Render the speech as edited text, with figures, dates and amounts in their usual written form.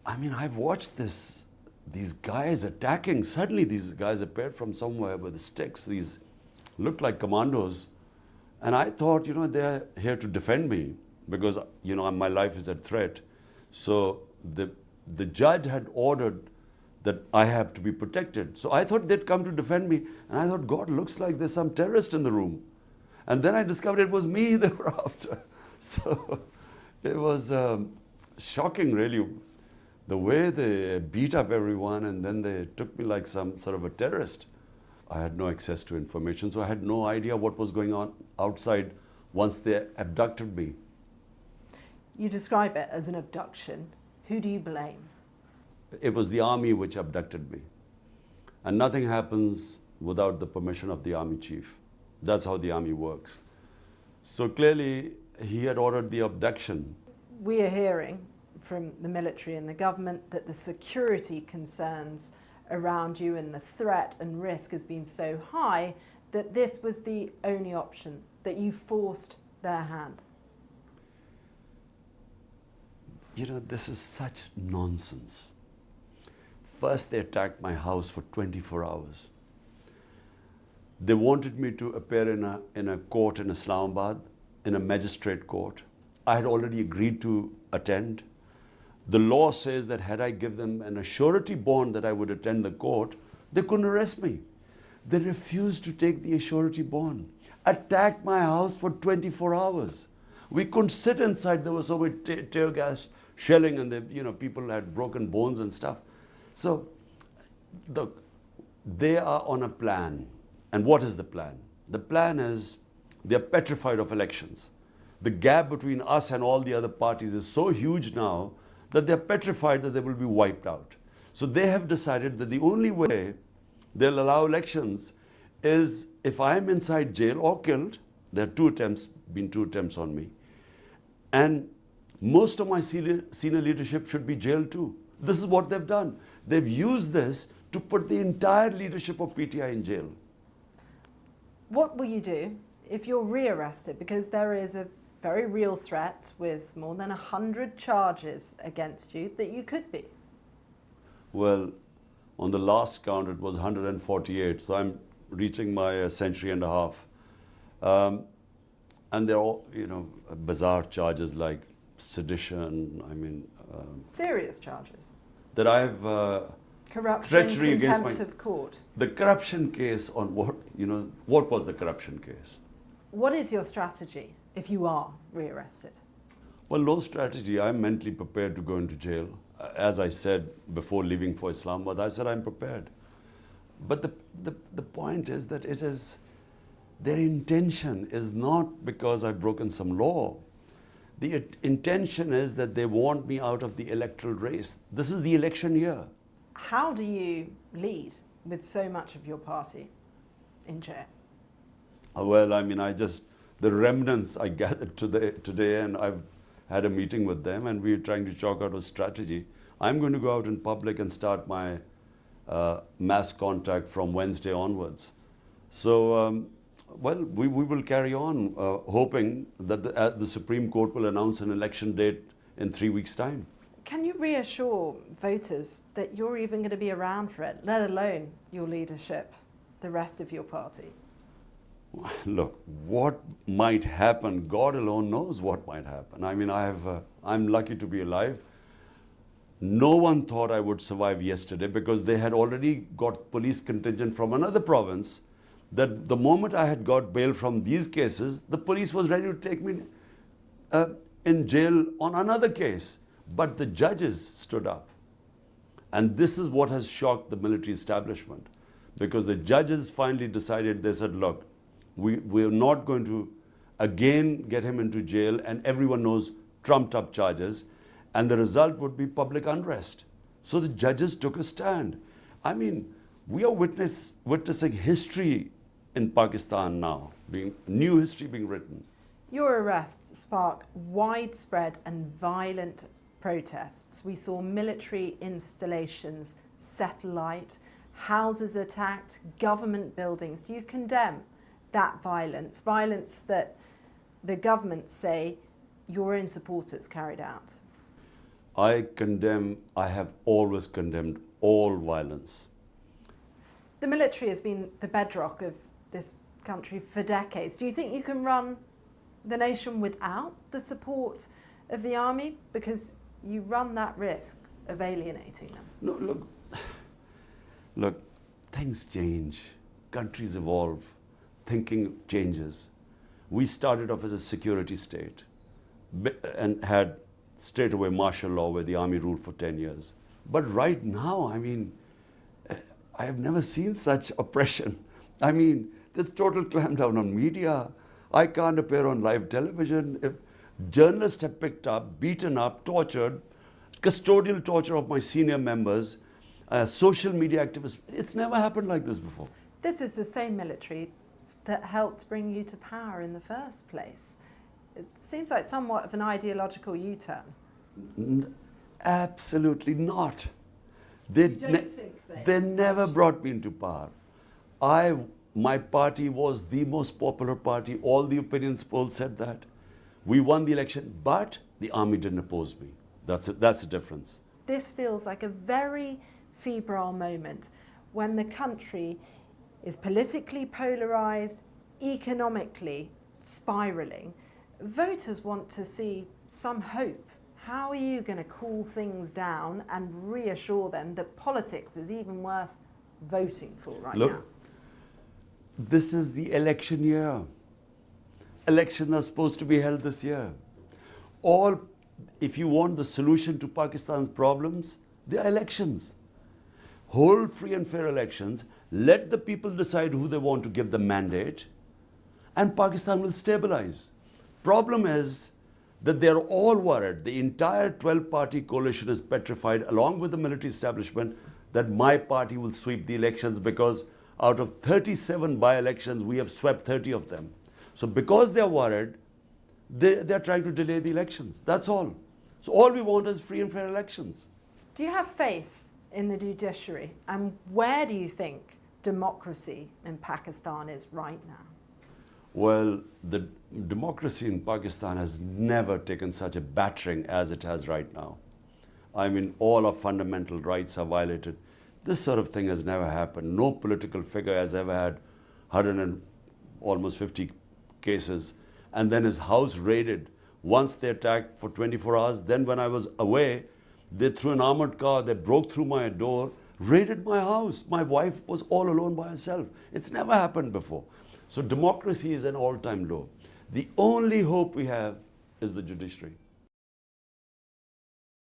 I mean, I've watched these guys attacking. Suddenly these guys appeared from somewhere with sticks. These looked like commandos. And I thought, they're here to defend me because, my life is at threat. So the judge had ordered that I have to be protected. So I thought they'd come to defend me. And I thought, God, looks like there's some terrorist in the room. And then I discovered it was me they were after. So it was shocking, really, the way they beat up everyone, and then they took me like some sort of a terrorist. I had no access to information, so I had no idea what was going on outside once they abducted me. You describe it as an abduction. Who do you blame? It was the army which abducted me. And nothing happens without the permission of the army chief. That's how the army works. So clearly, he had ordered the abduction. We are hearing from the military and the government that the security concerns around you and the threat and risk has been so high that this was the only option, that you forced their hand. This is such nonsense. First, they attacked my house for 24 hours. They wanted me to appear in a court in Islamabad, in a magistrate court. I had already agreed to attend. The law says that had I given them an surety bond that I would attend the court, they couldn't arrest me. They refused to take the surety bond, attacked my house for 24 hours. We couldn't sit inside. There was so much tear gas shelling, and people had broken bones and stuff. So, look, they are on a plan. And what is the plan? The plan is they're petrified of elections. The gap between us and all the other parties is so huge now that they're petrified that they will be wiped out. So they have decided that the only way they'll allow elections is if I'm inside jail or killed. There are been two attempts on me. And most of my senior leadership should be jailed too. This is what they've done. They've used this to put the entire leadership of PTI in jail. What will you do if you're rearrested? Because there is a very real threat with more than 100 charges against you that you could be. Well, on the last count, it was 148. So I'm reaching my century and a half. And they're all, bizarre charges like sedition. Serious charges? That I've corruption, treachery against contempt of court. The corruption case on what, what was the corruption case? What is your strategy if you are rearrested? Well, no strategy. I'm mentally prepared to go into jail. As I said before leaving for Islamabad, I said I'm prepared. But the point is that their intention is not because I've broken some law. The intention is that they want me out of the electoral race. This is the election year. How do you lead with so much of your party in jail? Well, the remnants I gathered today, and I've had a meeting with them, and we're trying to chalk out a strategy. I'm going to go out in public and start my mass contact from Wednesday onwards. So, we will carry on, hoping that the Supreme Court will announce an election date in 3 weeks' time. Can you reassure voters that you're even going to be around for it, let alone your leadership, the rest of your party? Look, what might happen, God alone knows what might happen. I'm lucky to be alive. No one thought I would survive yesterday because they had already got police contingent from another province, that the moment I had got bail from these cases, the police was ready to take me in jail on another case. But the judges stood up. And this is what has shocked the military establishment, because the judges finally decided, they said, look, we're not going to again get him into jail, and everyone knows trumped up charges, and the result would be public unrest. So the judges took a stand. We are witnessing history in Pakistan now, new history being written. Your arrest sparked widespread and violent protests. We saw military installations set alight, houses attacked, government buildings. Do you condemn that violence that the government say your own supporters carried out? I have always condemned all violence. The military has been the bedrock of this country for decades. Do you think you can run the nation without the support of the army? Because you run that risk of alienating them. No, look, things change, countries evolve, thinking changes. We started off as a security state and had straight away martial law where the army ruled for 10 years. But right now, I mean, I have never seen such oppression. I mean, there's total clampdown on media. I can't appear on live television. If journalists have picked up, beaten up, tortured, custodial torture of my senior members, social media activists. It's never happened like this before. This is the same military that helped bring you to power in the first place. It seems like somewhat of an ideological U-turn. Absolutely not. They never brought me into power. My party was the most popular party. All the opinions polls said that. We won the election, but the army didn't oppose me. That's the difference. This feels like a very febrile moment when the country is politically polarised, economically spiralling. Voters want to see some hope. How are you going to cool things down and reassure them that politics is even worth voting for right now? Look, this is the election year. Elections are supposed to be held this year. If you want the solution to Pakistan's problems, they are elections. Hold free and fair elections, let the people decide who they want to give the mandate, and Pakistan will stabilize. Problem is that they're all worried. The entire 12-party coalition is petrified, along with the military establishment, that my party will sweep the elections because out of 37 by-elections, we have swept 30 of them. So because they're worried, they're trying to delay the elections. That's all. So all we want is free and fair elections. Do you have faith in the judiciary? And where do you think democracy in Pakistan is right now? Well, the democracy in Pakistan has never taken such a battering as it has right now. I mean, all our fundamental rights are violated. This sort of thing has never happened. No political figure has ever had 150 cases and then his house raided. Once they attacked for 24 hours, then when I was away, they threw an armored car, they broke through my door, raided my house. My wife was all alone by herself. It's never happened before. So democracy is an all-time low. The only hope we have is the judiciary.